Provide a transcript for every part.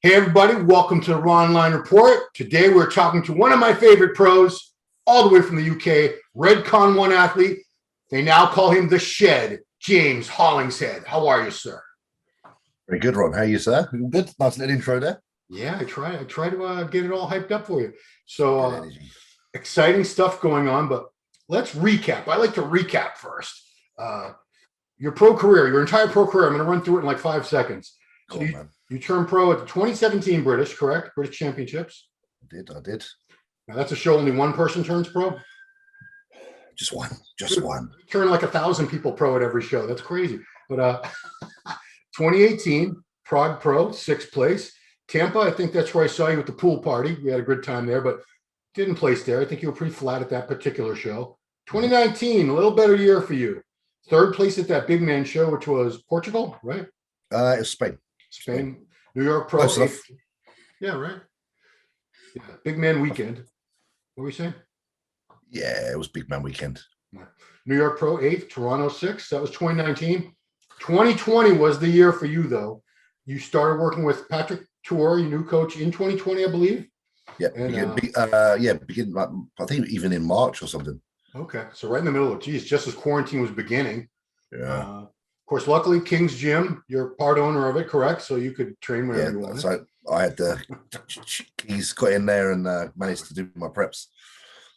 Hey everybody, welcome to the Ronline Report. Today we're talking to one of my favorite pros, all the way from the UK, Redcon 1 athlete. They now call him the Shed, James Hollingshead. How are you, sir? Very good, Ron. How are you, sir? Good. Nice little intro there. Yeah, I try to get it all hyped up for you. So Good energy. exciting stuff going on, but let's recap. I like to recap first. Your pro career, your entire pro career. I'm going to run through it in like 5 seconds. So Go on, man. you turned pro at the 2017 British, correct? British Championships. I did. Now that's a show only one person turns pro. Just one. You turn like 1,000 people pro at every show. That's crazy. But 2018 Prague Pro, 6th place. Tampa, I think that's where I saw you at the pool party. We had a good time there, but didn't place there. I think you were pretty flat at that particular show. 2019, a little better year for you. 3rd place at that big man show, which was Portugal, right? It was Spain. New York Pro. Yeah, right. Yeah, big man weekend. What were you saying? Yeah, it was big man weekend. New York Pro 8th, Toronto 6th. That was 2019. 2020 was the year for you, though. You started working with Patrick Tour, your new coach, in 2020, I believe. Yeah, begin. Like, I think even in March or something. Okay, so right in the middle of, just as quarantine was beginning. Yeah. Of course, luckily, King's Gym, you're part owner of it, correct? So you could train whenever you wanted. So I had the keys got in there and managed to do my preps.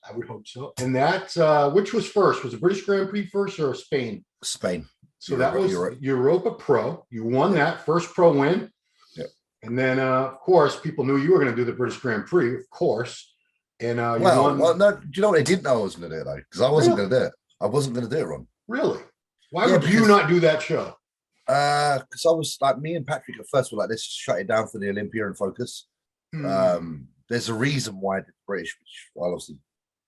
I would hope so. And that, which was first? Was it British Grand Prix first or Spain? Spain. So that was Europa Pro. You won that first pro win. Yeah. And then, of course, people knew you were going to do the British Grand Prix, of course. And you won. Well, no. Do you know what? I didn't know I was going to do it though, because I wasn't going to do it. I wasn't going to do it, Ron. Really? Why would you not do that show? Because I was like, me and Patrick at first were like, let's shut it down for the Olympia and focus. There's a reason why the British, which I'll obviously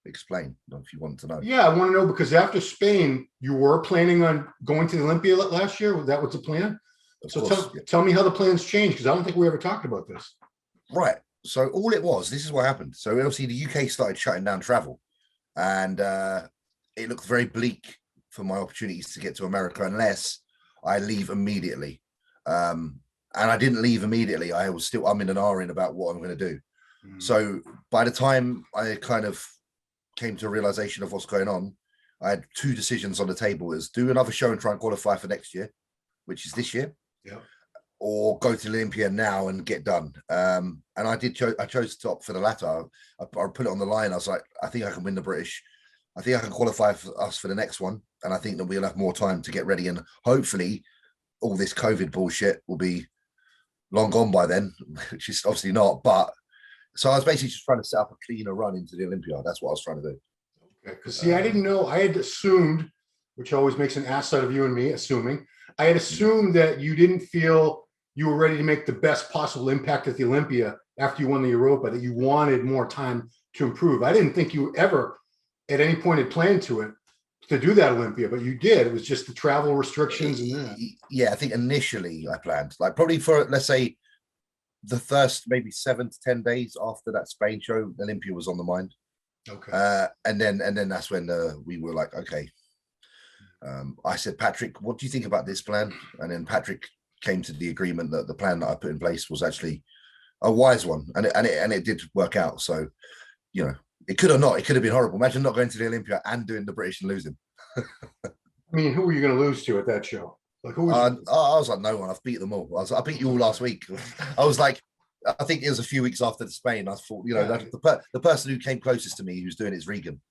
explain if you want to know. Yeah, I want to know, because after Spain, you were planning on going to the Olympia last year. Was that what's the plan? Tell me how the plans changed, because I don't think we ever talked about this. Right. So all it was, this is what happened. So obviously the UK started shutting down travel, and it looked very bleak for my opportunities to get to America unless I leave immediately. And I didn't leave immediately. I was still umming and ahhing about what I'm going to do. So by the time I kind of came to a realization of what's going on, I had 2 decisions on the table: is do another show and try and qualify for next year, which is this year, or go to Olympia now and get done. And I chose to opt for the latter. I put it on the line. I was like, I think I can win the British. I think I can qualify for us for the next one. And I think that we'll have more time to get ready. And hopefully all this COVID bullshit will be long gone by then, which is obviously not. But so I was basically just trying to set up a cleaner run into the Olympia. That's what I was trying to do. Okay. Because see, I didn't know. I had assumed, which always makes an ass out of you and me, assuming. I had assumed that you didn't feel you were ready to make the best possible impact at the Olympia after you won the Europa, that you wanted more time to improve. I didn't think you ever at any point had planned to do that Olympia, but you did. It was just the travel restrictions and that. Yeah, I think initially I planned, like, probably for, let's say, the first maybe 7 to 10 days after that Spain show, Olympia was on the mind. Okay. And then that's when we were like, okay. I said, Patrick, what do you think about this plan? And then Patrick came to the agreement that the plan that I put in place was actually a wise one, and it did work out. So, you know, it could have been horrible. Imagine not going to the Olympia and doing the British and losing. I mean, who were you going to lose to at that show? Like, who was? I was like, no one. I've beat them all. I beat you all last week. I was like, I think it was a few weeks after the Spain. I thought, you know, the person who came closest to me who's doing it's Regan.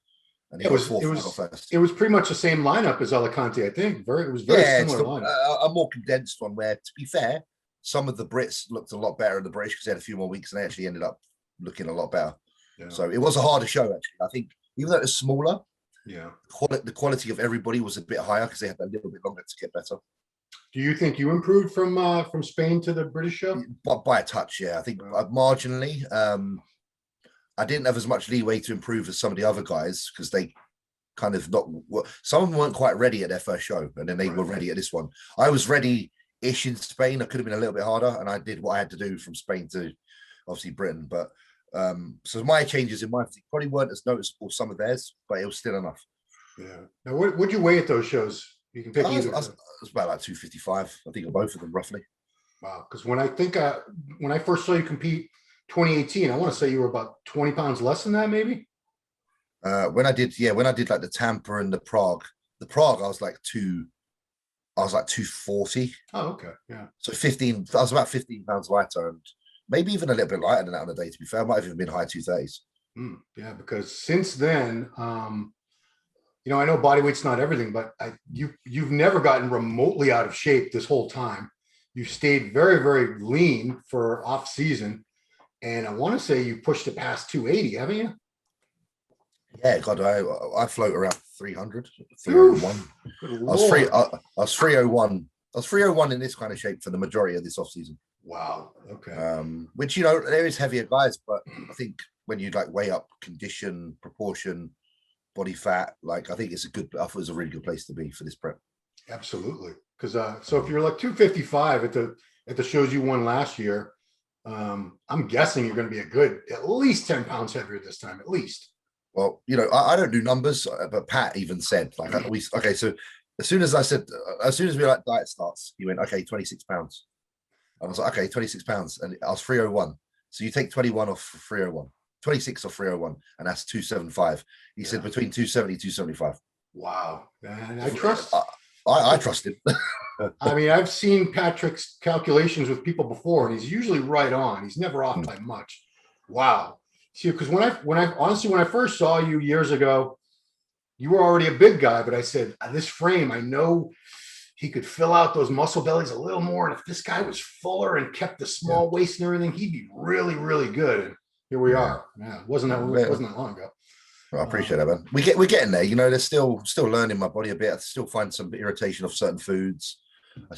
And it was pretty much the same lineup as Alicante, I think. It was very similar lineup. A more condensed one where, to be fair, some of the Brits looked a lot better in the British because they had a few more weeks and they actually ended up looking a lot better. Yeah. So it was a harder show, actually. I think even though it was smaller, the quality of everybody was a bit higher because they had a little bit longer to get better. Do you think you improved from Spain to the British show? By a touch, yeah. I think marginally. I didn't have as much leeway to improve as some of the other guys because they kind of some of them weren't quite ready at their first show, and then they were ready at this one. I was ready-ish in Spain. I could have been a little bit harder, and I did what I had to do from Spain to obviously Britain. But so my changes in my physique probably weren't as noticeable as some of theirs, but it was still enough. Yeah. Now, what'd you weigh at those shows? You can pick either. I was about like 255, I think, on both of them, roughly. Wow. Because when I first saw you compete 2018, I want to say you were about 20 pounds less than that, maybe. When I did like the Tampa and the Prague, I was like 240. Oh, okay. Yeah. So 15, I was about 15 pounds lighter, and maybe even a little bit lighter than that on the day, to be fair. I might have even been high 230s. Yeah, because since then, I know body weight's not everything, but you've never gotten remotely out of shape this whole time. You've stayed very, very lean for off season. And I want to say you pushed it past 280, haven't you? Yeah, God, I float around 300, 301. I was 301. I was 301 in this kind of shape for the majority of this off season. Wow. Okay. Which, there is heavier guys, but I think when you like weigh up condition, proportion, body fat, like I think I thought it was a really good place to be for this prep. Absolutely. Because so if you're like 255 at the shows you won last year, I'm guessing you're going to be at least 10 pounds heavier this time, at least. Well, I don't do numbers, but Pat even said so as soon as we like diet starts, he went, okay, 26 pounds. I was like, okay, 26 pounds. And I was 301. So you take 21 off 301, 26 off 301, and that's 275. He said between 270, 275. Wow. And I trust. I trust him. I mean, I've seen Patrick's calculations with people before, and he's usually right on. He's never off by much. Wow. See, because when I first saw you years ago, you were already a big guy, but I said, this frame, I know he could fill out those muscle bellies a little more. And if this guy was fuller and kept the small waist and everything, he'd be really, really good. And here we are. Yeah, it wasn't that long ago. Well, I appreciate that, man. We're getting there. They're still learning my body a bit. I still find some irritation of certain foods. I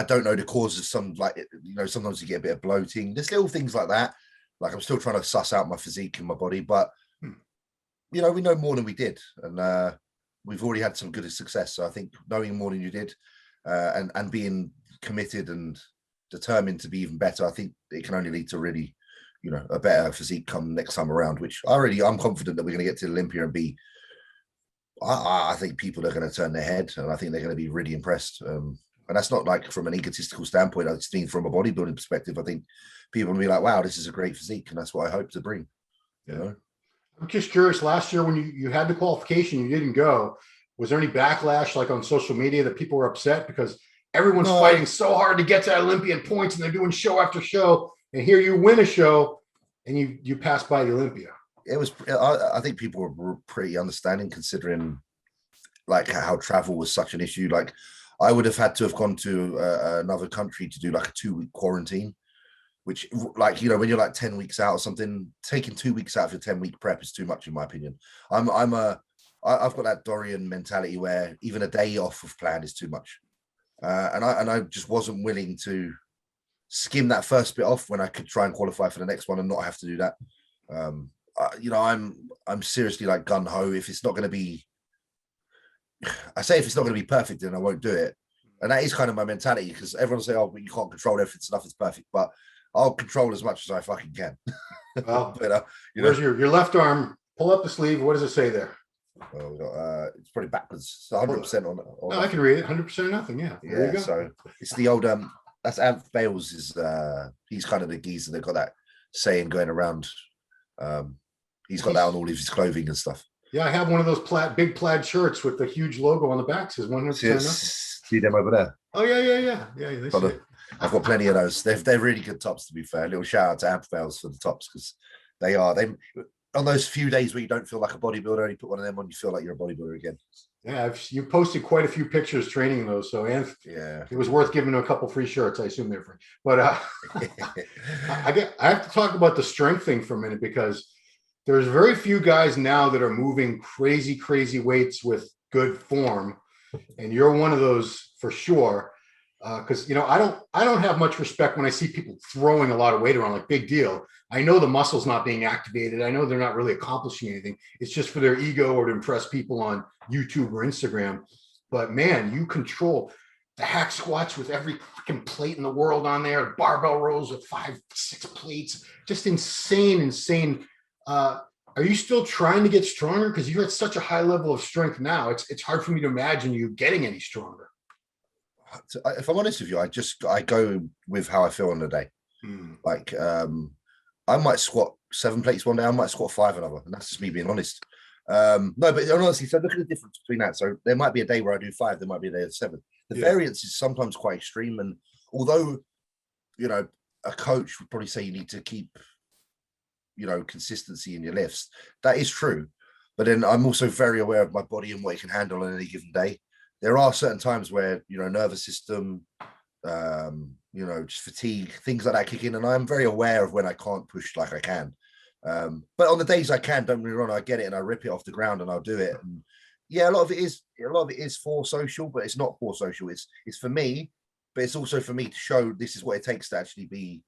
don't know the cause of some, sometimes you get a bit of bloating. There's little things like that. Like I'm still trying to suss out my physique and my body, but we know more than we did, and we've already had some good success. So I think knowing more than you did, and being committed and determined to be even better, I think it can only lead to really, a better physique come next time around. Which I'm confident that we're going to get to Olympia and be. I think people are going to turn their head, and I think they're going to be really impressed. And that's not like from an egotistical standpoint. I just mean from a bodybuilding perspective. I think people will be like, "Wow, this is a great physique," and that's what I hope to bring. I'm just curious. Last year, when you had the qualification, you didn't go. Was there any backlash, like on social media, that people were upset because everyone's fighting so hard to get to Olympian points, and they're doing show after show, and here you win a show, and you pass by the Olympia? It was. I think people were pretty understanding, considering like how travel was such an issue. Like I would have had to have gone to another country to do like a 2-week quarantine, which, like, when you're like 10 weeks out or something, taking 2 weeks out of your 10-week prep is too much, in my opinion. I've got that Dorian mentality where even a day off of plan is too much, and I just wasn't willing to skim that first bit off when I could try and qualify for the next one and not have to do that. I'm seriously like gun ho. If it's not going to be, I say if it's not going to be perfect, then I won't do it. And that is kind of my mentality, because everyone say, "Oh, but you can't control everything, so nothing's perfect." But I'll control as much as I fucking can. Well, but, where's your left arm? Pull up the sleeve. What does it say there? Well, it's probably backwards. 100% on. No, I can read it. 100% nothing. Yeah. There you go. So it's the old that's Amp Bales is he's kind of the geezer that got that saying going around. He's got that on all of his clothing and stuff. Yeah, I have one of those big plaid shirts with the huge logo on the back. Says 100% nothing. See them over there? Oh yeah. I've got plenty of those. They're really good tops, to be fair. A little shout out to Amp Bales for the tops, because they on those few days where you don't feel like a bodybuilder and you put one of them on, you feel like you're a bodybuilder again. Yeah, you posted quite a few pictures training those, so and yeah, it was worth giving a couple free shirts. I assume they're free, but I have to talk about the strength thing for a minute, because there's very few guys now that are moving crazy weights with good form, and you're one of those for sure. Because I don't have much respect when I see people throwing a lot of weight around. Like, big deal. I know the muscle's not being activated. I know they're not really accomplishing anything. It's just for their ego or to impress people on YouTube or Instagram. But man, you control the hack squats with every freaking plate in the world on there. Barbell rows with 5-6 plates. Just insane. Are you still trying to get stronger? Because you're at such a high level of strength now. It's hard for me to imagine you getting any stronger. if I'm honest with you, I go with how I feel on the day. Like I might squat 7 plates one day, I might squat 5 another, and that's just me being honest. No, but honestly, so look at the difference between that. So there might be a day where I do 5, there might be a day of 7. The variance is sometimes quite extreme, and although a coach would probably say you need to keep consistency in your lifts, that is true. But then I'm also very aware of my body and what it can handle on any given day. There are certain times where nervous system, just fatigue, things like that kick in, and I'm very aware of when I can't push like I can. But on the days I can, don't get me wrong, I get it and I rip it off the ground and I'll do it. And yeah, a lot of it is for social, but it's not for social. It's for me, but it's also for me to show this is what it takes to actually be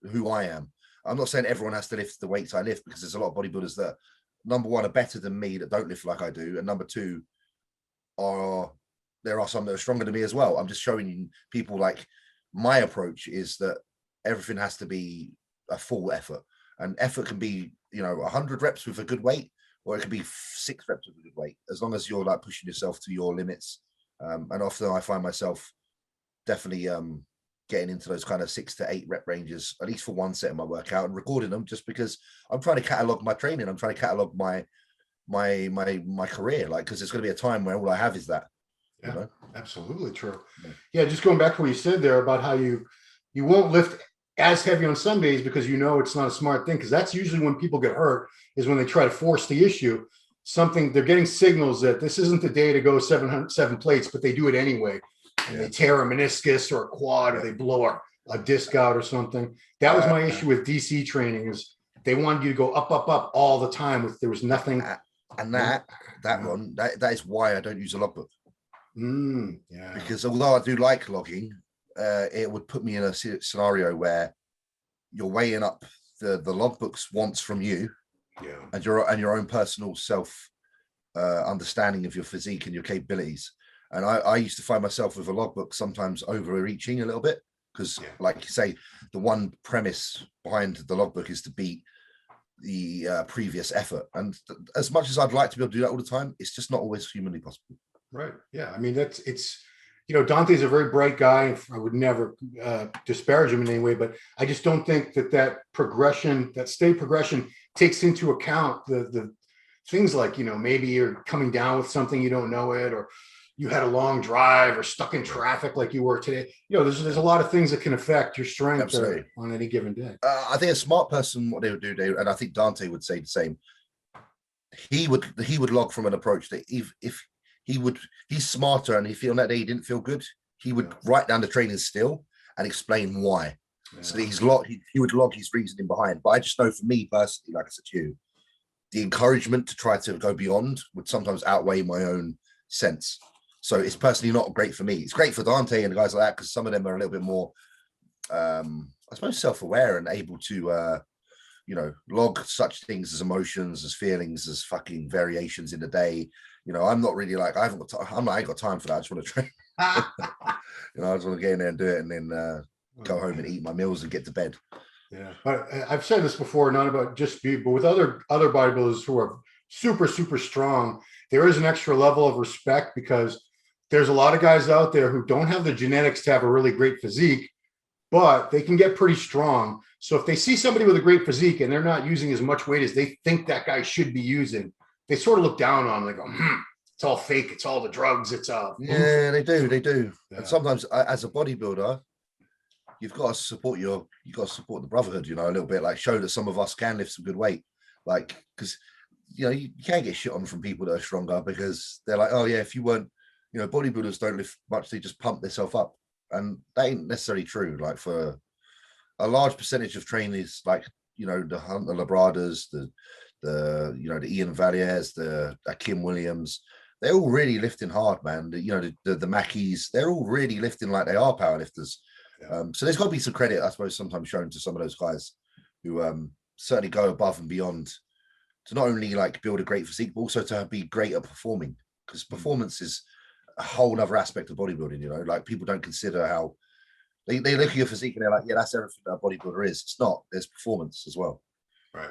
who I am. I'm not saying everyone has to lift the weights I lift, because there's a lot of bodybuilders that, number one, are better than me that don't lift like I do, and number two, there are some that are stronger than me as well. I'm just showing you people, like, my approach is that everything has to be a full effort, and effort can be 100 reps with a good weight, or it could be 6 reps with a good weight, as long as you're like pushing yourself to your limits. And often I find myself definitely getting into those kind of 6 to 8 rep ranges, at least for one set of my workout, and recording them, just because I'm trying to catalog my training. I'm trying to catalog my career, like, because there's going to be a time where all I have is that. Yeah, absolutely true. Yeah, just going back to what you said there about how you won't lift as heavy on some days because it's not a smart thing, because that's usually when people get hurt, is when they try to force the issue. They're getting signals that this isn't the day to go 7 plates, but they do it anyway. And they tear a meniscus or a quad, or they blow a disc out or something. That was my issue with DC training, is they wanted you to go up, up, up all the time there was nothing. And that is why I don't use a logbook. Because although I do like logging, it would put me in a scenario where you're weighing up the logbook's wants from you, and your own personal self understanding of your physique and your capabilities. And I used to find myself with a logbook sometimes overreaching a little bit, because like you say, the one premise behind the logbook is to beat the previous effort. And as much as I'd like to be able to do that all the time, it's just not always humanly possible. Right. Yeah. I mean, Dante's a very bright guy. I would never disparage him in any way, but I just don't think that progression, that state progression, takes into account the things like, maybe you're coming down with something, you don't know it, or you had a long drive, or stuck in traffic like you were today. There's a lot of things that can affect your strength on any given day. I think a smart person, what they would do, and I think Dante would say the same, he would log from an approach that if he's smarter and he feel that day he didn't feel good, he would write down the training still and explain why. So that he would log his reasoning behind. But I just know, for me personally, like I said to you, the encouragement to try to go beyond would sometimes outweigh my own sense. So it's personally not great for me. It's great for Dante and guys like that, because some of them are a little bit more, I suppose, self-aware and able to, log such things as emotions, as feelings, as fucking variations in the day. I'm not really like, I ain't got time for that. I just want to train. I just want to get in there and do it, and then go home and eat my meals and get to bed. Yeah, but I've said this before, not about just me, but with other bodybuilders who are super, super strong, there is an extra level of respect, because there's a lot of guys out there who don't have the genetics to have a really great physique, but they can get pretty strong. So if they see somebody with a great physique and they're not using as much weight as they think that guy should be using, they sort of look down on them. They go, it's all fake. It's all the drugs. It's yeah, they do. Yeah. And sometimes as a bodybuilder, you've got to support the brotherhood, a little bit, like show that some of us can lift some good weight, like, because you can't get shit on from people that are stronger, because they're like, oh yeah, if you weren't, bodybuilders don't lift much, they just pump themselves up, and that ain't necessarily true. Like, for a large percentage of trainees, like the Hunter Labradas, the Ian Valliers, the Kim Williams, they're all really lifting hard, man. The Mackies, they're all really lifting like they are powerlifters. So there's got to be some credit, I suppose, sometimes shown to some of those guys who certainly go above and beyond to not only like build a great physique, but also to be great at performing, because performance is a whole other aspect of bodybuilding. Like, people don't consider how they look at your physique and they're like, yeah, that's everything that a bodybuilder is. It's not. There's performance as well. Right.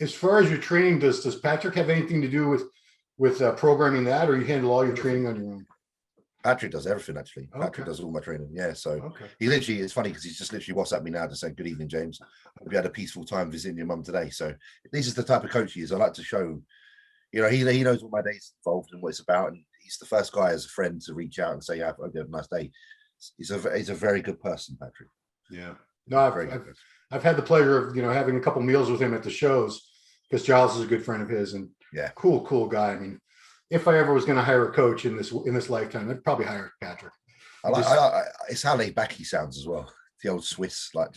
As far as your training, does Patrick have anything to do with programming that, or you handle all your training on your own? Patrick does everything actually. Okay. Patrick does all my training. Yeah, so Okay. he literally, it's funny because he's just literally WhatsApped me now to say, "Good evening, James. Hope you had a peaceful time visiting your mum today." So this is the type of coach he is. I like to show, he knows what my day's involved and what it's about, and he's the first guy as a friend to reach out and say, "Yeah, I hope you have a nice day." He's a very good person, Patrick. Yeah. No, I've had the pleasure of having a couple meals with him at the shows because Giles is a good friend of his, and yeah, cool guy. I mean, if I ever was going to hire a coach in this lifetime, I'd probably hire Patrick. It's how laid back he sounds as well. The old Swiss, like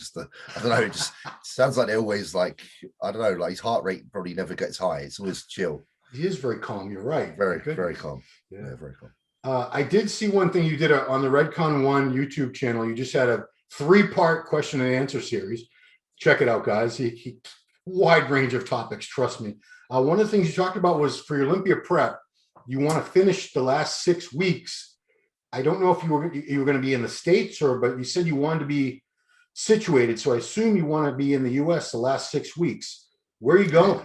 I don't know, it just sounds like they're always like, I don't know, like his heart rate probably never gets high. It's always chill. He is very calm. You're right. Very calm. Yeah, very calm. I did see one thing you did on the Redcon One YouTube channel. You just had a 3-part question and answer series. Check it out, guys. He wide range of topics. Trust me. One of the things you talked about was for your Olympia prep, you want to finish the last 6 weeks. I don't know if you were going to be in the States but you said you wanted to be situated. So I assume you want to be in the US the last 6 weeks. Where are you going?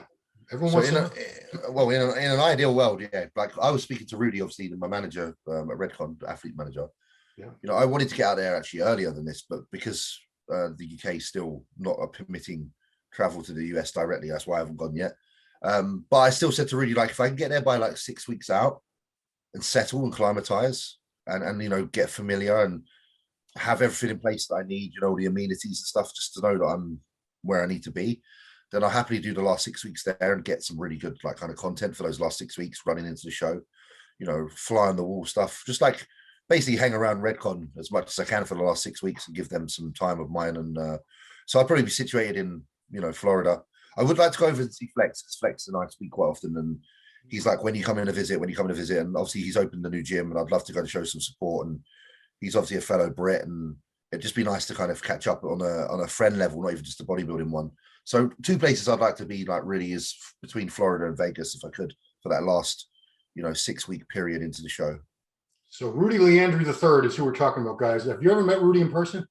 Everyone wants in an ideal world, yeah. Like I was speaking to Rudy, obviously, my manager at Redcon, athlete manager. Yeah. I wanted to get out there actually earlier than this, but because the UK is still not permitting travel to the US directly, that's why I haven't gone yet. But I still said to Rudy, like, if I can get there by like 6 weeks out and settle and climatize and get familiar and have everything in place that I need, the amenities and stuff, just to know that I'm where I need to be, then I'll happily do the last 6 weeks there and get some really good like kind of content for those last 6 weeks running into the show, fly on the wall stuff, just like basically hang around Redcon as much as I can for the last 6 weeks and give them some time of mine. And so I'll probably be situated in, Florida. I would like to go over and see Flex, because Flex and I speak quite often, and he's like, when you come in to visit, and obviously he's opened the new gym, and I'd love to go to show some support, and he's obviously a fellow Brit, and it'd just be nice to kind of catch up on a friend level, not even just a bodybuilding one. So 2 places I'd like to be like really is between Florida and Vegas, if I could, for that last 6 week period into the show. So Rudy Leandri III is who we're talking about, guys. Have you ever met Rudy in person?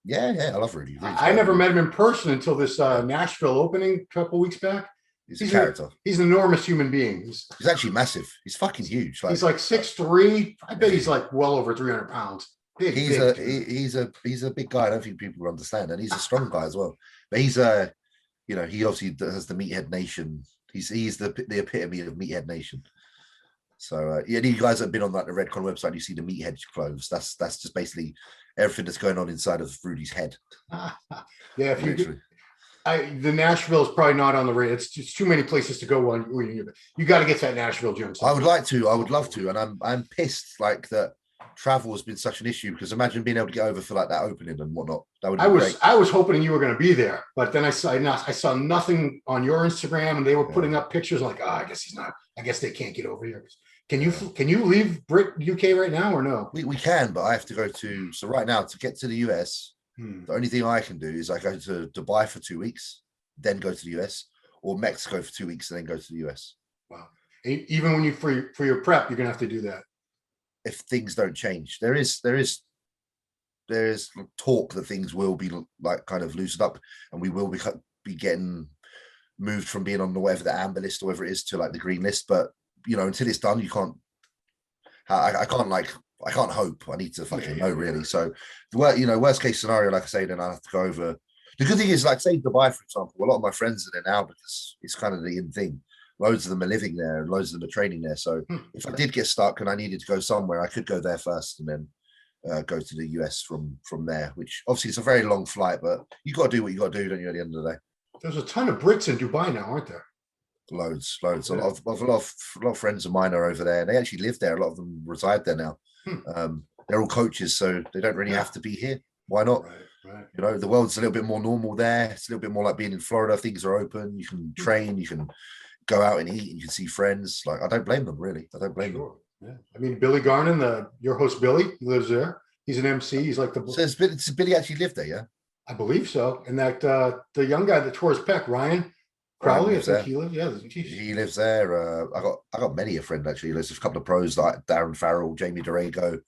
Yeah, I love Rudy. I never met him in person until this Nashville opening a couple weeks back. He's a character. He's an enormous human being. He's actually massive. He's fucking huge. He's like 6'3". I bet he's like well over 300 pounds. He's a big guy. I don't think people understand, and he's a strong guy as well. But he's he obviously has the Meathead Nation. He's the epitome of Meathead Nation. So you guys have been on like the Redcon website. You see the Meathead clothes. That's just basically everything that's going on inside of Rudy's head. Yeah, the Nashville is probably not on the radar. It's just too many places to go on. You got to get to that Nashville gym. I would like to. I would love to, and I'm pissed like that. Travel has been such an issue, because imagine being able to get over for like that opening and whatnot. That would. I was hoping you were going to be there, but then I saw nothing on your Instagram, and they were putting up pictures like, I guess he's not. I guess they can't get over here. Can you leave UK right now or no? We can, but I have to go to. So right now, to get to the US, the only thing I can do is I go to Dubai for 2 weeks, then go to the US, or Mexico for 2 weeks and then go to the US. Wow! Even when you for your prep, you're gonna have to do that. If things don't change, there is talk that things will be like kind of loosened up, and we will be getting moved from being on the whatever the amber list or whatever it is to like the green list. But until it's done, you can't. I can't hope. I need to fucking know really. So the worst case scenario, like I say, then I have to go over. The good thing is, like say Dubai, for example, a lot of my friends are there now because it's kind of the in thing. Loads of them are living there and loads of them are training there. So if I did get stuck and I needed to go somewhere, I could go there first and then go to the US from there, which obviously it's a very long flight, but you got to do what you got to do, don't you, at the end of the day? There's a ton of Brits in Dubai now, aren't there? Loads. Yeah. A lot of friends of mine are over there. They actually live there. A lot of them reside there now. They're all coaches, so they don't really have to be here. Why not? Right. The world's a little bit more normal there. It's a little bit more like being in Florida. Things are open. You can train. You can go out and eat, and you can see friends. Like, I don't blame them, really. I don't blame them. Yeah. I mean, Billy Garnon, your host Billy, he lives there. He's an MC. He's like the. So it's Billy actually lived there, yeah? I believe so. And that the young guy that tore his pec, Ryan Crowley, I think he lives. Yeah, he lives there. I got many a friend actually. There's a couple of pros like Darren Farrell, Jamie Dorego.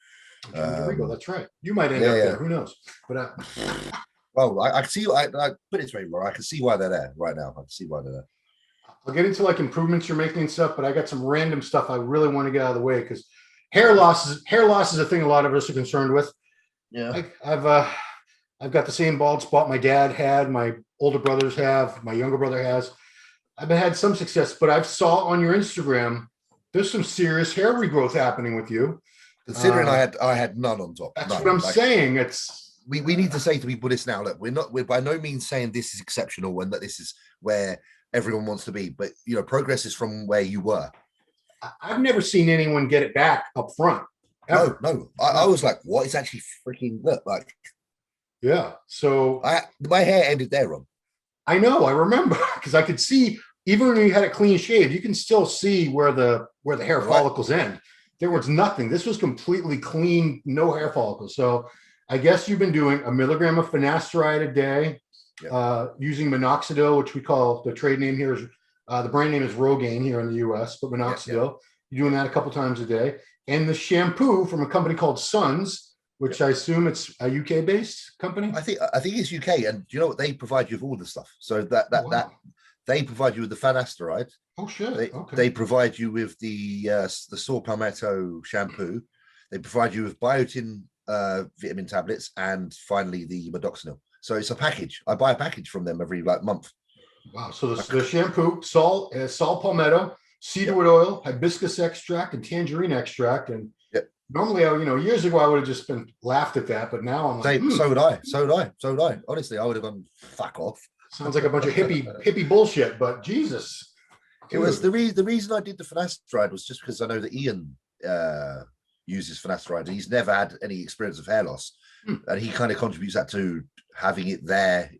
That's right. You might end up there. Who knows? But well, I can see. I put it this way, Roy. I can see why they're there right now. I can see why they're there. I'll get into like improvements you're making and stuff, but I got some random stuff I really want to get out of the way because hair loss is a thing a lot of us are concerned with. Yeah. I've got the same bald spot my dad had, my older brothers have, my younger brother has. I've had some success, but I've saw on your Instagram there's some serious hair regrowth happening with you. Considering I had none on top. That's none. what I'm saying. It's we need to say to people this now. Look, we're by no means saying this is exceptional and that this is where everyone wants to be, but progress is from where you were. I've never seen anyone get it back up front. Ever. No. I was like, what? It's actually freaking look like. Yeah. So my hair ended there, Ron. I know. I remember because I could see even when you had a clean shave, you can still see where the hair follicles end. There was nothing. This was completely clean, no hair follicles. So I guess you've been doing 1 milligram of finasteride a day, using minoxidil, which we call the trade name here is the brand name is Rogaine here in the US, but minoxidil. You're doing that a couple times a day. And the shampoo from a company called Suns, which I assume it's a UK based company. I think it's UK, and you know what, they provide you with all the stuff. So that they provide you with the finasteride. Oh shit! They provide you with the saw palmetto shampoo. They provide you with biotin vitamin tablets, and finally the midoxanil. So it's a package. I buy a package from them every month. Wow! So the shampoo, saw palmetto, cedarwood oil, hibiscus extract, and tangerine extract, and normally, years ago I would have just been laughed at that, but now I'm like, so would I. Honestly, I would have gone fuck off. Sounds like a bunch of hippie bullshit, but Jesus. It was the reason I did the finasteride was just because I know that Ian uses finasteride, and he's never had any experience of hair loss, and he kind of contributes that to having it there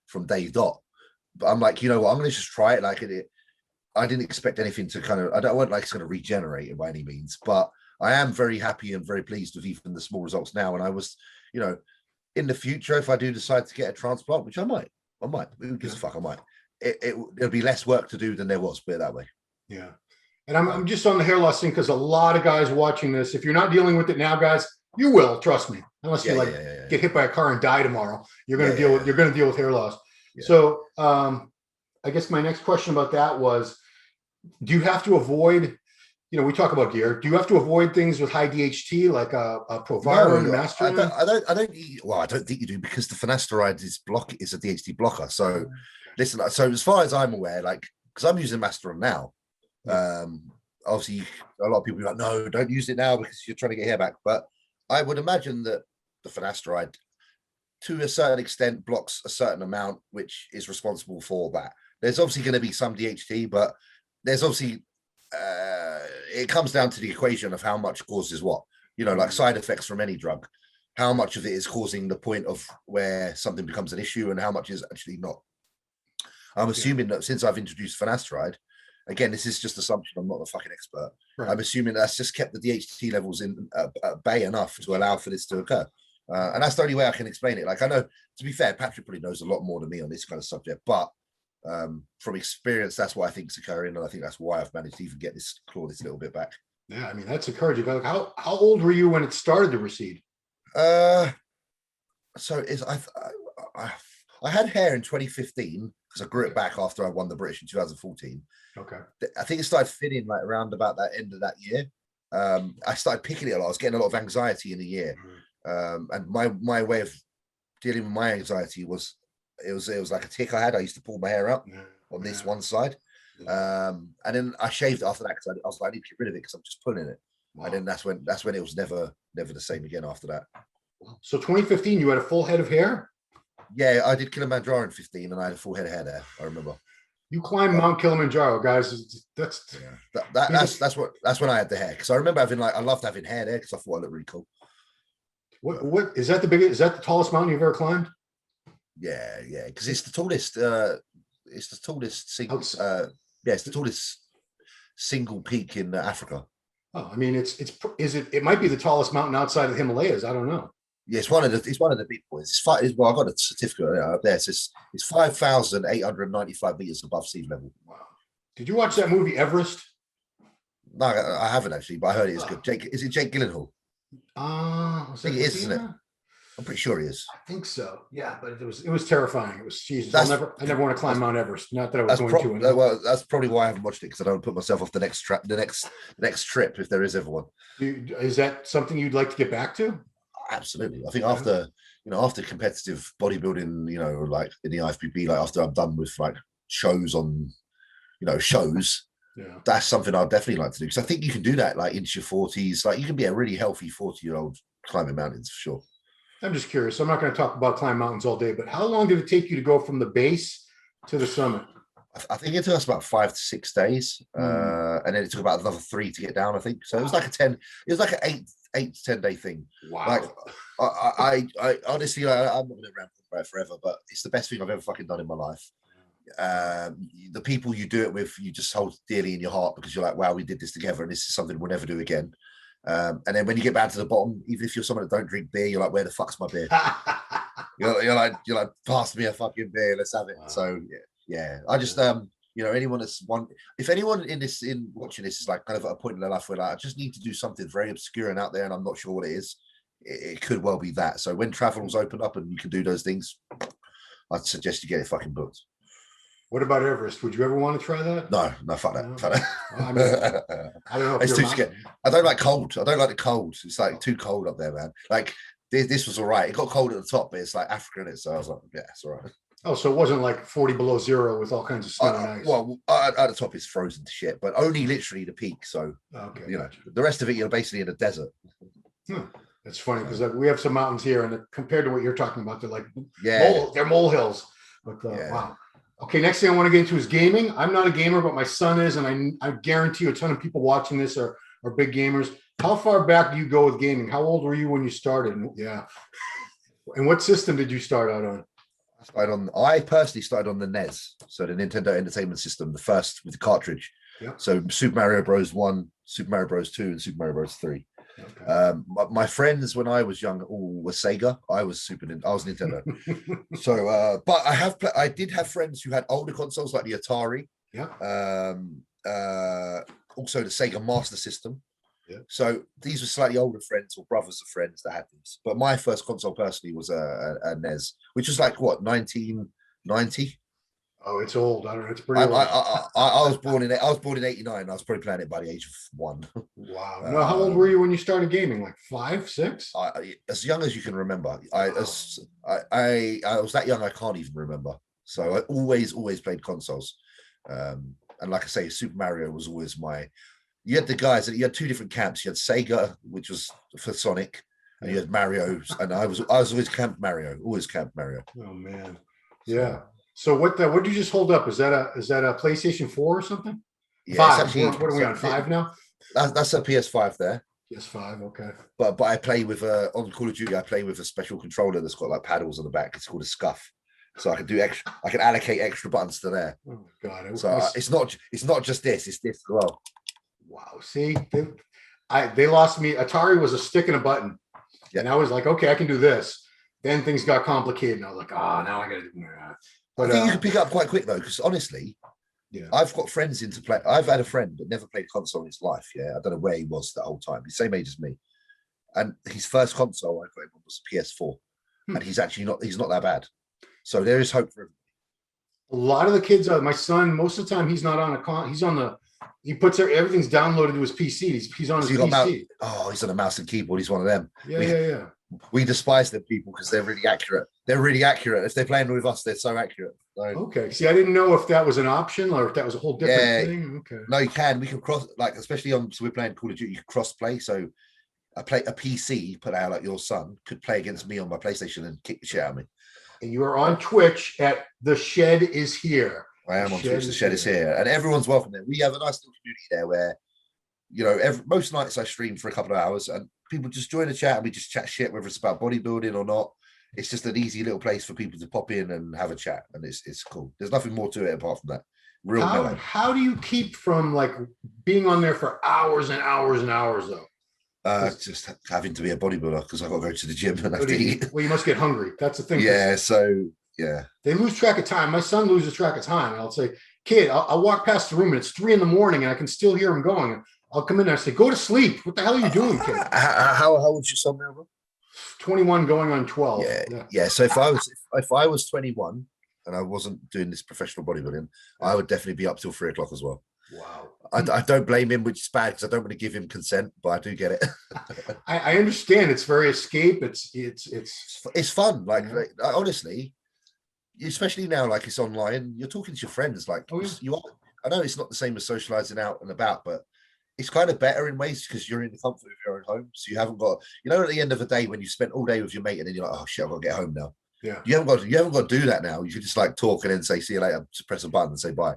from day dot. But I'm like, you know what? I'm going to just try it. Like I didn't expect anything to kind of. I don't want like it's going to regenerate it by any means, but I am very happy and very pleased with even the small results now. And I was, in the future, if I do decide to get a transplant, which I might. Who gives a fuck? I might. It'll be less work to do than there was, put it that way. Yeah. And I'm just on the hair loss thing because a lot of guys watching this, if you're not dealing with it now, guys, you will, trust me. Unless you get hit by a car and die tomorrow, you're going to deal with hair loss. Yeah. So I guess my next question about that was, do you have to avoid, we talk about gear. Do you have to avoid things with high DHT like a Proviron and Master? I don't think you do, because the finasteride is a DHT blocker. So listen, so as far as I'm aware, because I'm using Masteron now, obviously a lot of people are like, no, don't use it now because you're trying to get hair back. But I would imagine that the finasteride, to a certain extent, blocks a certain amount, which is responsible for that. There's obviously going to be some DHT, but there's obviously it comes down to the equation of how much causes what, like side effects from any drug, how much of it is causing the point of where something becomes an issue and how much is actually not. I'm assuming that since I've introduced finasteride, again, this is just assumption, I'm not a fucking expert. Right. I'm assuming that's just kept the DHT levels in at bay enough to allow for this to occur. And that's the only way I can explain it. Like, I know, to be fair, Patrick probably knows a lot more than me on this kind of subject, but from experience, that's what I think is occurring, and I think that's why I've managed to even get this little bit back. Yeah, I mean, that's encouraging. Like, how old were you when it started to recede? So I had hair in 2015 because I grew it back after I won the British in 2014. Okay. I think it started thinning like around about that end of that year. I started picking it a lot. I was getting a lot of anxiety in the year, and my way of dealing with my anxiety was it was like a tick I had. I used to pull my hair up on this one side, and then I shaved it after that because I was like, I need to get rid of it because I'm just pulling it. Wow. And then that's when it was never the same again after that. So 2015, you had a full head of hair? Yeah, I did Kilimanjaro in 15, and I had a full head of hair there. I remember. You climbed Mount Kilimanjaro, guys. That's when I had the hair, because I remember I loved having hair there because I thought I looked really cool. What is that is that the tallest mountain you've ever climbed? Yeah, because it's the tallest. It's the tallest single. It's the tallest single peak in Africa. Oh, I mean, it might be the tallest mountain outside of the Himalayas. I don't know. Yeah, it's one of the big boys. I got a certificate up there. So it's 5,895 meters above sea level. Wow. Did you watch that movie Everest? No, I haven't actually, but I heard it is good. Is it Jake Gyllenhaal? I think it is, isn't it? I'm pretty sure he is. I think so. Yeah, but it was terrifying. It was Jesus. I never want to climb Mount Everest. Not that I was going to. Well, that's probably why I haven't watched it, because I don't put myself off the next trip if there is ever one. Is that something you'd like to get back to? Absolutely. I think after competitive bodybuilding, like in the IFBB, like after I'm done with like shows on, shows, yeah, that's something I'd definitely like to do, because I think you can do that like into your 40s. Like you can be a really healthy 40-year-old climbing mountains for sure. I'm just curious. I'm not going to talk about climb mountains all day, but how long did it take you to go from the base to the summit? I think it took us about 5 to 6 days, and then it took about another 3 to get down, I think. So it was like an 8 to 10 day thing. Wow. Like I honestly, I'm not going to ramble about it forever, but it's the best thing I've ever fucking done in my life. The people you do it with, you just hold dearly in your heart, because you're like, wow, we did this together, and this is something we'll never do again. And then when you get back to the bottom, even if you're someone that don't drink beer, you're like, where the fuck's my beer? you're like, pass me a fucking beer, let's have it. Wow. So yeah. I just anyone if anyone in watching this is like kind of at a point in their life where like, I just need to do something very obscure and out there, and I'm not sure what it is, it could well be that. So when travel's open up and you can do those things, I'd suggest you get it fucking booked. What about Everest? Would you ever want to try that? No, fuck that. No. Fuck that. I mean, I don't know. It's too scary. I don't like cold. I don't like the cold. It's like too cold up there, man. Like this was all right. It got cold at the top, but it's like Africa in it. So I was like, yeah, it's all right. Oh, so it wasn't like 40 below zero with all kinds of snow and ice. Well, at the top it's frozen to shit, but only literally the peak. So okay, the rest of it, you're basically in a desert. It's funny because we have some mountains here, and compared to what you're talking about, they're like they're molehills. But wow. Okay, next thing I want to get into is gaming. I'm not a gamer, but my son is, and I guarantee you a ton of people watching this are big gamers. How far back do you go with gaming? How old were you when you started? Yeah. And what system did you start out on? I personally started on the NES, so the Nintendo Entertainment System, the first with the cartridge. Yeah. So Super Mario Bros. 1, Super Mario Bros. 2, and Super Mario Bros. 3. Okay. My friends when I was young all were Sega. I was Nintendo. So, but I did have friends who had older consoles like the Atari. Yeah. Also the Sega Master System. Yeah. So these were slightly older friends or brothers of friends that had these. But my first console personally was a NES, which was like what, 1990. Oh, it's old. I don't know. It's pretty old. I was born in 89. I was probably playing it by the age of 1. Wow. No, how old were you when you started gaming? Like 5, 6? As young as you can remember. I was that young I can't even remember. So I always played consoles. And like I say, Super Mario was always you had the guys that you had 2 different camps. You had Sega, which was for Sonic, and you had Mario, and I was always Camp Mario. Oh man. Yeah. So what did you just hold up? Is that a PlayStation 4 or something? Yeah, 5. What are we on? 5 now? That's a PS5 there. PS5, okay. But I play with on Call of Duty. I play with a special controller that's got like paddles on the back. It's called a Scuff. So I can do extra. I can allocate extra buttons to there. Oh God! So it's not just this. It's this as well. Wow. See, they lost me. Atari was a stick and a button, and I was like, okay, I can do this. Then things got complicated, and I was like, now I got to do that. But I think you can pick it up quite quick though, because honestly, I've got friends into play. I've had a friend that never played console in his life. Yeah, I don't know where he was that whole time. He's the same age as me, and his first console I got him was a PS4, and he's not that bad. So there is hope for him. A lot of the kids, my son, most of the time he's not on he's on he puts everything's downloaded to his PC. He's on his PC. He's on a mouse and keyboard. He's one of them. Yeah. We despise them people because they're really accurate. If they're playing with us, they're so accurate. So, okay. See, I didn't know if that was an option or if that was a whole different thing. Okay. No, you can. We can cross, like, especially so we're playing Call of Duty, you can cross play. So a PC put out like your son could play against me on my PlayStation and kick the shit out of me. And you are on Twitch at The Shed Is Here. I am on Twitch. The Shed Is Here. And everyone's welcome there. We have a nice little community there where, most nights I stream for a couple of hours and people just join the chat and we just chat shit, whether it's about bodybuilding or not. It's just an easy little place for people to pop in and have a chat. And it's cool. There's nothing more to it apart from that. How do you keep from like being on there for hours and hours and hours though? Just having to be a bodybuilder because I've got to go to the gym and have to eat. Well, you must get hungry. That's the thing. Yeah, so yeah. They lose track of time. My son loses track of time. And I'll say, kid, I'll walk past the room and it's 3 a.m. and I can still hear him going. I'll come in there and say, go to sleep. What the hell are you doing, kid? How old's your son now, bro? 21 going on 12. Yeah. So if I was 21 and I wasn't doing this professional bodybuilding, I would definitely be up till 3 o'clock as well. Wow. I don't blame him, which is bad because I don't want to give him consent, but I do get it. I understand. It's very escape. It's fun. Like honestly, especially now, like it's online. You're talking to your friends. Like you are. I know it's not the same as socializing out and about, but it's kind of better in ways because you're in the comfort of your own home. So you haven't got, at the end of the day when you spent all day with your mate and then you're like, oh shit, I've got to get home now. Yeah. You haven't got to do that now. You can just like talk and then say, see you later, just press a button and say bye.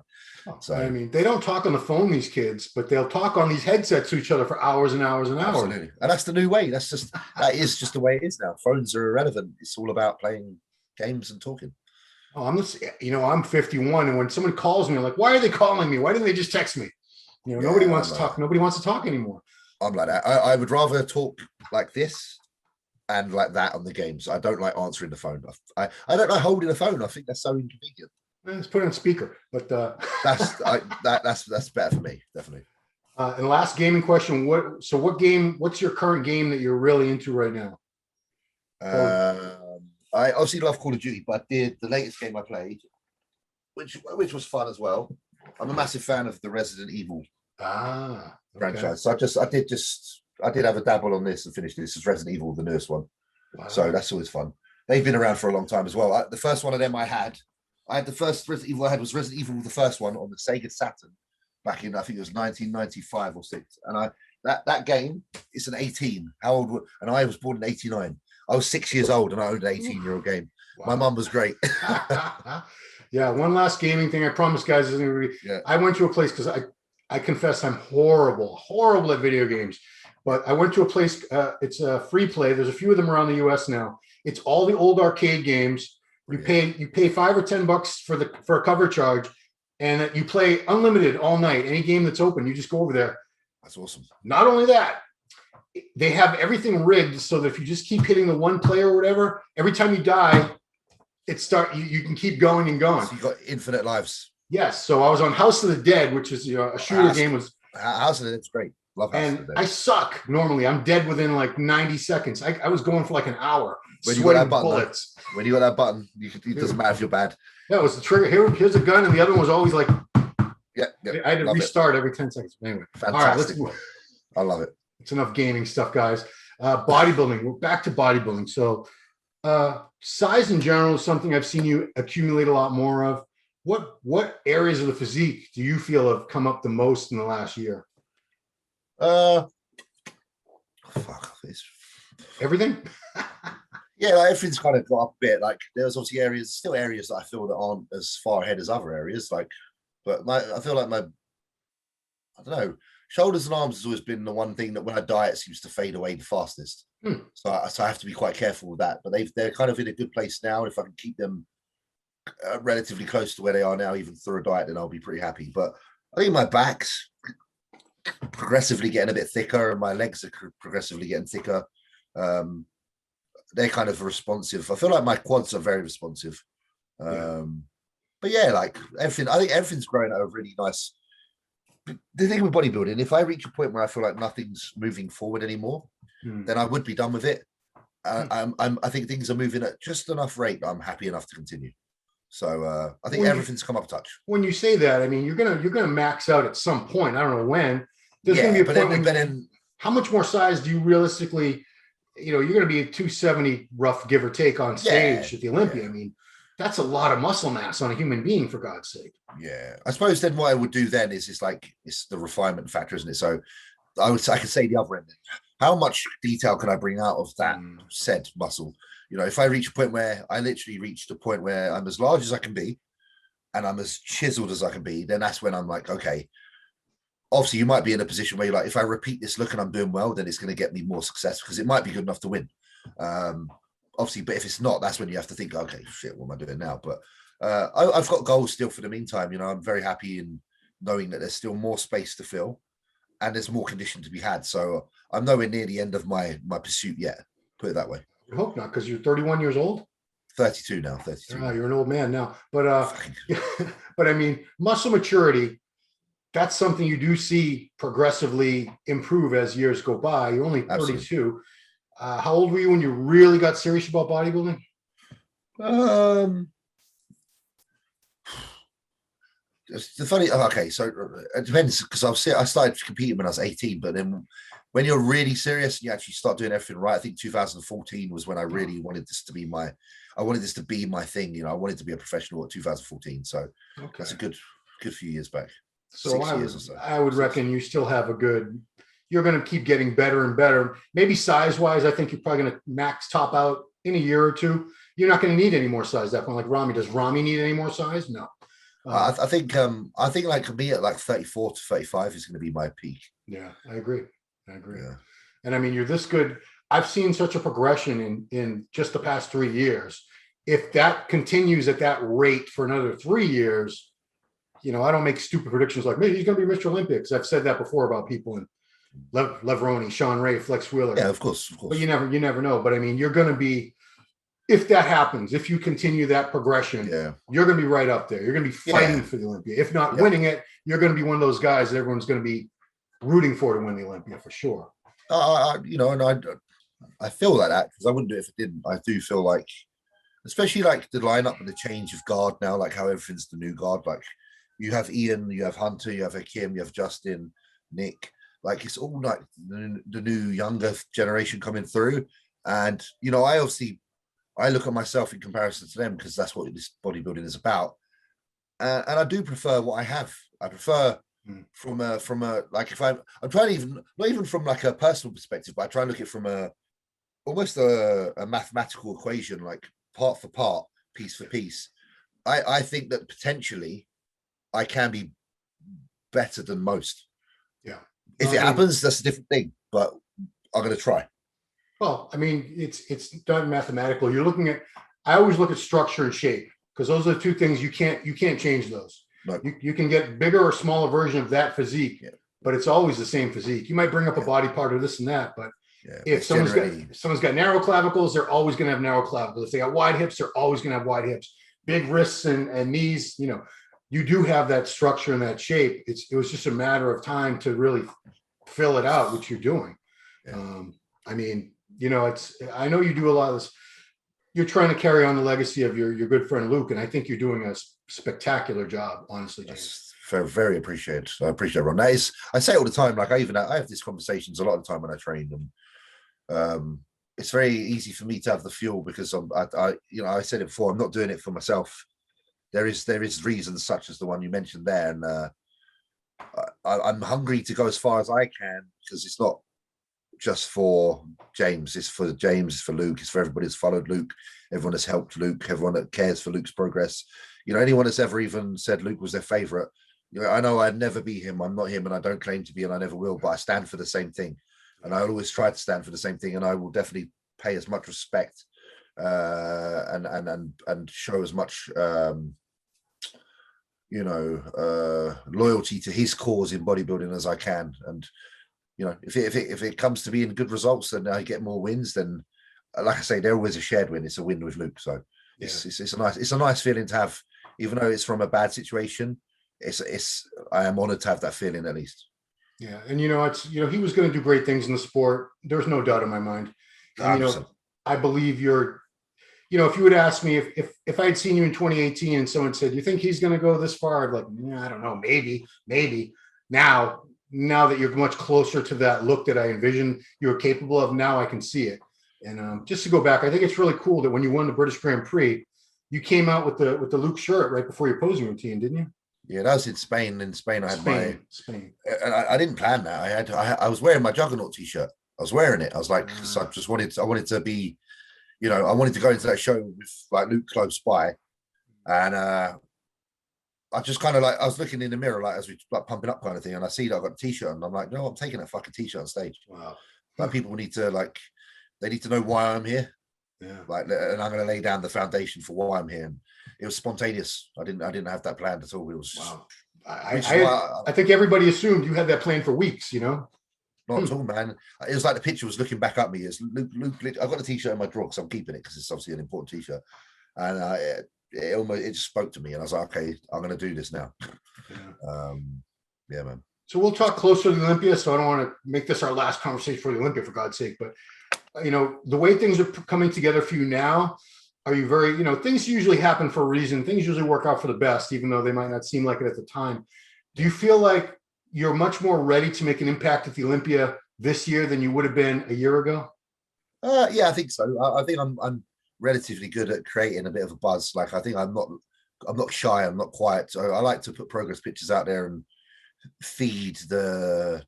So I mean, they don't talk on the phone, these kids, but they'll talk on these headsets to each other for hours and hours and hours. Absolutely. And that's the new way. That is just the way it is now. Phones are irrelevant. It's all about playing games and talking. Oh, I'm 51, and when someone calls me, I'm like, why are they calling me? Why didn't they just text me? Nobody wants to talk. Nobody wants to talk anymore. I'm like that. I would rather talk like this and like that on the games. I don't like answering the phone. I don't like holding the phone. I think that's so inconvenient. Let's put it on speaker, but that's better for me, definitely. And last gaming question: what's your current game that you're really into right now? I obviously love Call of Duty, but the latest game I played, which was fun as well. I'm a massive fan of the Resident Evil franchise. So I did have a dabble on this and finished this. It's Resident Evil, the newest one. Wow. So that's always fun. They've been around for a long time as well. The first one of them I had the first Resident Evil I had was Resident Evil, the first one on the Sega Saturn back in, I think it was 1995 or 6. And that game, it's an 18. How old? And I was born in 89. I was 6 years old and I owned an 18-year-old game. Wow. My mum was great. Yeah, one last gaming thing. I promise, guys. I went to a place because I confess I'm horrible at video games. But I went to a place. It's a free play. There's a few of them around the U.S. now. It's all the old arcade games. You pay $5 or $10 for a cover charge, and you play unlimited all night. Any game that's open, you just go over there. That's awesome. Not only that, they have everything rigged so that if you just keep hitting the one player or whatever, every time you die, you can keep going and going. So you got infinite lives. Yes. So I was on House of the Dead, which is a shooter game. House of the Dead's great. Love House of the Dead. I suck normally. I'm dead within like 90 seconds. I was going for like an hour. When you got that button, when you got that button, it doesn't matter if you're bad. Yeah, it was the trigger. Here's a gun, and the other one was always like. Yeah. I had to restart every 10 seconds. Anyway, fantastic. All right, I love it. It's enough gaming stuff, guys. Bodybuilding. We're back to bodybuilding. So, size in general is something I've seen you accumulate a lot more of. What areas of the physique do you feel have come up the most in the last year? Everything. Yeah, like everything's kind of got up a bit. Like there's obviously still areas that I feel that aren't as far ahead as other areas. Like, but I feel like I don't know, shoulders and arms has always been the one thing that when I diet seems to fade away the fastest. So I have to be quite careful with that. But they're kind of in a good place now. If I can keep them relatively close to where they are now, even through a diet, then I'll be pretty happy. But I think my back's progressively getting a bit thicker, and my legs are progressively getting thicker. They're kind of responsive. I feel like my quads are very responsive. But yeah, like everything, I think everything's growing at a really nice. The thing with bodybuilding, if I reach a point where I feel like nothing's moving forward anymore, then I would be done with it. I think things are moving at just enough rate that I'm happy enough to continue. So I think everything's come up a touch. When you say that, I mean you're gonna max out at some point. I don't know when. There's gonna be a point how much more size do you realistically? You're going to be a 270 rough, give or take, on stage at the Olympia. I mean, that's a lot of muscle mass on a human being, for God's sake. Yeah, I suppose then what I would do then is it's the refinement factor, isn't it? So I could say the other end. How much detail can I bring out of that said muscle? If I reach a point where I literally reached a point where I'm as large as I can be, and I'm as chiseled as I can be, then that's when I'm like, okay. Obviously, you might be in a position where you're like, if I repeat this look and I'm doing well, then it's going to get me more success because it might be good enough to win. Obviously, but if it's not, that's when you have to think, okay, shit, what am I doing now? But I've got goals still for the meantime. I'm very happy in knowing that there's still more space to fill and there's more condition to be had. So I'm nowhere near the end of my pursuit yet. Put it that way. I hope not, because you're 31 years old. 32 now. 32. You're an old man now. But but I mean, muscle maturity. That's something you do see progressively improve as years go by. You're only 32. How old were you when you really got serious about bodybuilding? Um, it's the funny. Okay, so it depends because I started competing when I was 18, but then when you're really serious, you actually start doing everything right. I think 2014 was when I really wanted this to be my. I wanted this to be my thing. You know, I wanted to be a professional at 2014. So that's a good few years back. So 6 years or so. I would reckon you still have a good. You're going to keep getting better and better. Maybe size wise, I think you're probably going to max top out in a year or two. You're not going to need any more size. That point, like Rami, does Rami need any more size? No. I think like me at like 34 to 35 is going to be my peak. Yeah, I agree. Yeah. And I mean, you're this good. I've seen such a progression in just the past 3 years. If that continues at that rate for another 3 years, you know, I don't make stupid predictions like, maybe he's going to be Mr. Olympia, because I've said that before about people in Levroni, Sean Ray, Flex Wheeler. Yeah, of course. But you never know. But I mean, you're going to be, if that happens, if you continue that progression, you're going to be right up there. You're going to be fighting for the Olympia. If not winning it, you're going to be one of those guys that everyone's going to be rooting for to win the Olympia for sure. You know, and I feel like that because I wouldn't do it if I didn't. I do feel like, especially like the lineup and the change of guard now, like how everything's the new guard. Like you have Ian, you have Hunter, you have Hakim, you have Justin, Nick. Like it's all like the new younger generation coming through. And, you know, I look at myself in comparison to them because that's what this bodybuilding is about. And I do prefer what I have. I prefer from a like if I'm trying to even not even from like a personal perspective, but I try and look at it from almost a mathematical equation, like part for part, piece for piece. I think that potentially I can be better than most. Yeah. If it happens, that's a different thing, but I'm going to try. Well, I mean, it's done mathematical. You're looking at, I always look at structure and shape because those are the two things you can't change those. No. You can get bigger or smaller version of that physique, but it's always the same physique. You might bring up a body part or this and that, but if someone's got narrow clavicles, they're always going to have narrow clavicles. If they got wide hips, they're always going to have wide hips. Big wrists and knees, you know, you do have that structure and that shape. It was just a matter of time to really fill it out, which you're doing. Yeah. I mean, you know, I know you do a lot of this. You're trying to carry on the legacy of your good friend Luke, and I think you're doing a spectacular job, honestly, James. Very, very appreciated. I appreciate it, Ron. That is, I say all the time, like I have these conversations a lot of the time when I train, and it's very easy for me to have the fuel because I said it before, I'm not doing it for myself. There is reasons such as the one you mentioned there, and I'm hungry to go as far as I can because it's not just for James, it's for James, it's for Luke, it's for everybody that's followed Luke, everyone that's helped Luke, everyone that cares for Luke's progress. You know, anyone that's ever even said Luke was their favorite. You know, I know I'd never be him. I'm not him, and I don't claim to be, and I never will. But I stand for the same thing, and I'll always try to stand for the same thing. And I will definitely pay as much respect and show as much loyalty to his cause in bodybuilding as I can. And you know, if it comes to being good results, then I get more wins. Then, like I say, they're always a shared win. It's a win with Luke, so it's a nice feeling to have, even though it's from a bad situation. I am honored to have that feeling at least. Yeah, and you know, he was going to do great things in the sport. There's no doubt in my mind. And, you know, I believe you're. You know, if you would ask me if I had seen you in 2018 and someone said, "You think he's going to go this far?" I'd be like, "Yeah, I don't know, maybe." Now that you're much closer to that look that I envisioned you were capable of, now I can see it. And just to go back, I think it's really cool that when you won the British Grand Prix, you came out with the Luke shirt right before your posing routine, didn't you? Yeah, that was in Spain. In Spain, I had Spain. And I didn't plan that. I was wearing my Juggernaut t-shirt. I was wearing it. I was like, I wanted to be, you know, I wanted to go into that show with like Luke close by, and I just kind of like, I was looking in the mirror, like, as we like pumping up kind of thing. And I see that I've got a t-shirt and I'm like, no, I'm taking that fucking t-shirt on stage. Wow. Like people need to they need to know why I'm here. Yeah. Like, and I'm going to lay down the foundation for why I'm here. And it was spontaneous. I didn't have that planned at all. It was, wow. I think everybody assumed you had that plan for weeks, you know? Not at all, man. It was like the picture was looking back at me. It's Luke, I got the t-shirt in my drawer because I'm keeping it because it's obviously an important t-shirt. And it just spoke to me, and I was like, okay, I'm going to do this now. Yeah, man. So we'll talk closer to the Olympia. So I don't want to make this our last conversation for the Olympia, for God's sake. But the way things are coming together for you now, are you very, things usually happen for a reason. Things usually work out for the best, even though they might not seem like it at the time. Do you feel like you're much more ready to make an impact at the Olympia this year than you would have been a year ago? Yeah, I think so. I think I'm relatively good at creating a bit of a buzz. Like, I think I'm not shy. I'm not quiet. So I like to put progress pictures out there and feed the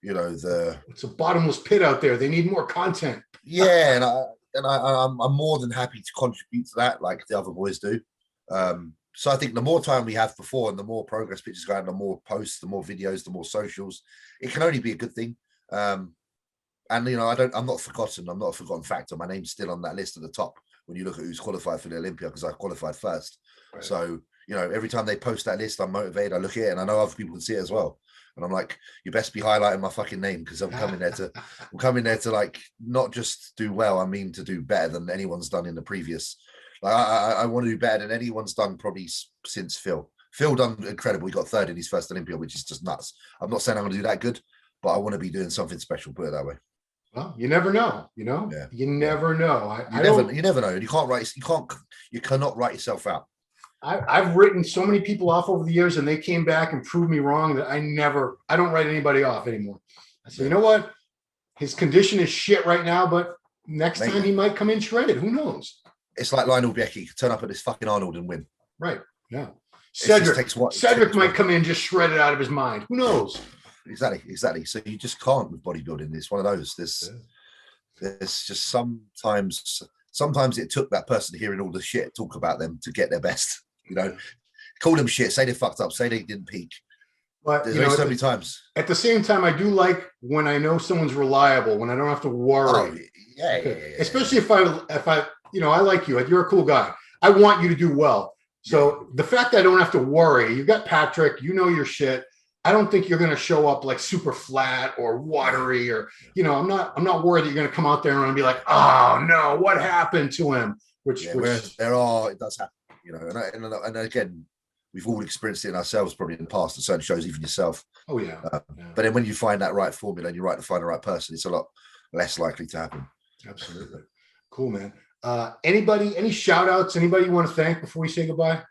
it's a bottomless pit out there. They need more content. Yeah, I'm more than happy to contribute to that, like the other boys do. So I think the more time we have before, and the more progress pictures go out, the more posts, the more videos, the more socials, it can only be a good thing. And I'm not forgotten. I'm not a forgotten factor. My name's still on that list at the top when you look at who's qualified for the Olympia, because I qualified first. Right. So every time they post that list, I'm motivated. I look at it, and I know other people can see it as well. And I'm like, you best be highlighting my fucking name, because I'm coming there to like not just do well. I mean to do better than anyone's done in the previous. Like I want to do better than anyone's done probably since Phil. Phil done incredible. He got third in his first Olympia, which is just nuts. I'm not saying I'm going to do that good, but I want to be doing something special. Put it that way. Well, you never know. Yeah. You never know. You never know. You cannot write yourself out. I've written so many people off over the years, and they came back and proved me wrong, that I don't write anybody off anymore. I say, you know what? His condition is shit right now, but next time he might come in shredded. Who knows? It's like Lionel Beckie could turn up at this fucking Arnold and win. Right. Yeah. Cedric might come in just shredded out of his mind. Who knows? Exactly. So you just can't with bodybuilding. It's one of those. There's just sometimes it took that person hearing all the shit talk about them to get their best. Call them shit, say they fucked up, say they didn't peak. But there's so many times. At the same time, I do like when I know someone's reliable, when I don't have to worry. Oh, yeah. Especially if I I like you, you're a cool guy. I want you to do well. So the fact that I don't have to worry, you've got Patrick, your shit. I don't think you're going to show up like super flat or watery, or, I'm not worried that you're going to come out there and be like, oh no, what happened to him? Which it does happen, and again, we've all experienced it in ourselves probably in the past, and certain shows, even yourself. Oh yeah. But then when you find that right formula and you're right to find the right person, it's a lot less likely to happen. Absolutely. Cool, man. Any shout outs, anybody you want to thank before we say goodbye?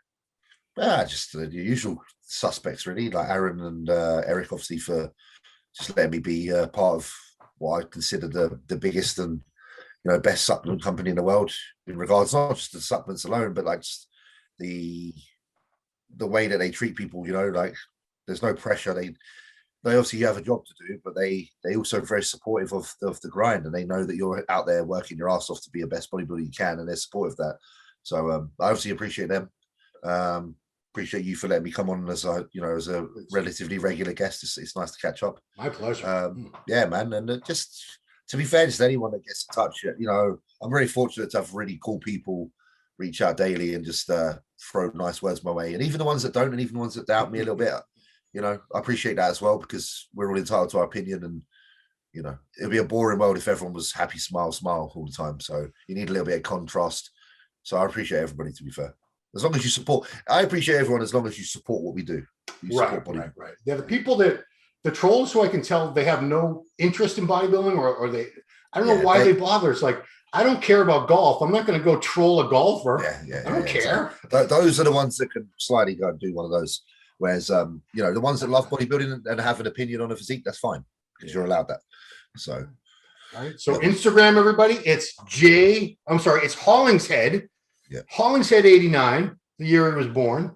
Just the usual suspects, really, like Aaron and Eric, obviously, for just letting me be part of what I consider the biggest and best supplement company in the world, in regards not just to supplements alone, but like just the way that they treat people. Like there's no pressure. They obviously have a job to do, but they also are very supportive of the grind, and they know that you're out there working your ass off to be the best bodybuilder you can, and they're supportive of that. So I obviously appreciate them. Appreciate you for letting me come on as a relatively regular guest. It's nice to catch up. My pleasure. Yeah, man. And just to be fair, just anyone that gets in touch, I'm very fortunate to have really cool people reach out daily and just throw nice words my way. And even the ones that don't, and even the ones that doubt me a little bit, I appreciate that as well, because we're all entitled to our opinion. And it'd be a boring world if everyone was happy, smile all the time. So you need a little bit of contrast. So I appreciate everybody, to be fair. As long as you support, I appreciate everyone as long as you support what we do. Right. They're the people the trolls who I can tell they have no interest in bodybuilding, or I don't know why they bother. It's like, I don't care about golf. I'm not going to go troll a golfer. I don't care. Those are the ones that can slightly go and do one of those. Whereas, the ones that love bodybuilding and have an opinion on a physique, that's fine, because you're allowed that. So, all right. So Instagram, everybody, it's Hollingshead. Yeah. Hollingshead 89, the year he was born.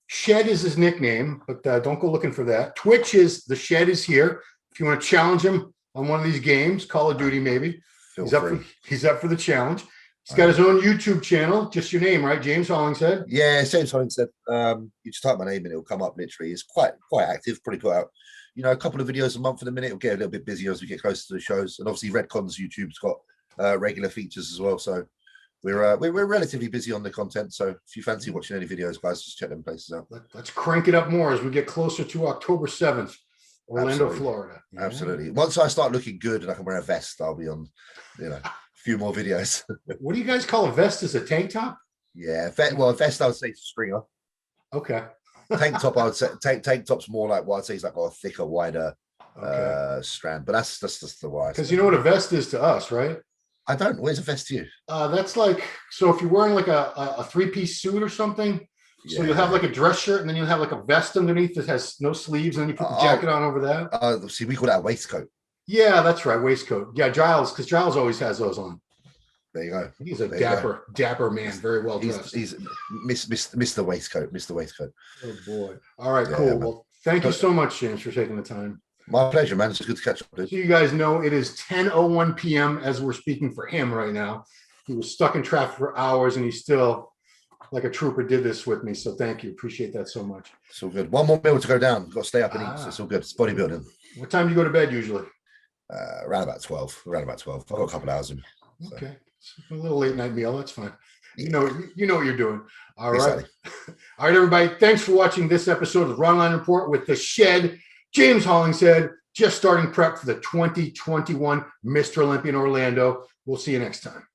Shed is his nickname, but don't go looking for that. Twitch is The Shed is here. If you want to challenge him on one of these games, Call of Duty maybe, he's up for the challenge. He's got his own YouTube channel. Just your name, right? James Hollingshead. Yeah, James Hollingshead. You just type my name and it'll come up. Literally, it's quite active. Probably put out a couple of videos a month at the minute. It'll get a little bit busier as we get closer to the shows, and obviously Redcon's YouTube's got regular features as well. So we're relatively busy on the content. So if you fancy watching any videos, guys, just check them places out. Let's crank it up more as we get closer to October 7th, Orlando, Florida. Yeah. Absolutely. Once I start looking good and I can wear a vest, I'll be on, a few more videos. What do you guys call a vest? Is a tank top? Yeah. A vest I would say is a stringer. Okay. Tank top, I would say tank top's more like what I'd say is like a thicker, wider strand. But that's just the why. Because you know what a vest is to us, right? I don't. Where's a vest to you? That's like, so if you're wearing like a three-piece suit or something, so you'll have like a dress shirt and then you'll have like a vest underneath that has no sleeves, and then you put the jacket on over that. See, we call that a waistcoat. Yeah, that's right, waistcoat. Yeah, Giles, because Giles always has those on. There you go. He's a dapper man, very well dressed. He's Mr. Waistcoat, Mr. Waistcoat. Oh boy. All right, cool. Well, thank you so much, James, for taking the time. My pleasure, man. It's good to catch up, dude. So you guys know it is 10:01 p.m. as we're speaking for him right now. He was stuck in traffic for hours, and he still, like a trooper, did this with me. So thank you. Appreciate that so much. It's all good. One more meal to go down. Got to stay up and eat. So it's all good. It's bodybuilding. What time do you go to bed usually? Around about 12. Around about 12. I've got a couple of hours in. So. Okay. It's a little late night meal. That's fine. You know what you're doing. All right. Exactly. All right, everybody. Thanks for watching this episode of the Ronline Report with the Shed. James Hollingshead, just starting prep for the 2021 Mr. Olympia in Orlando. We'll see you next time.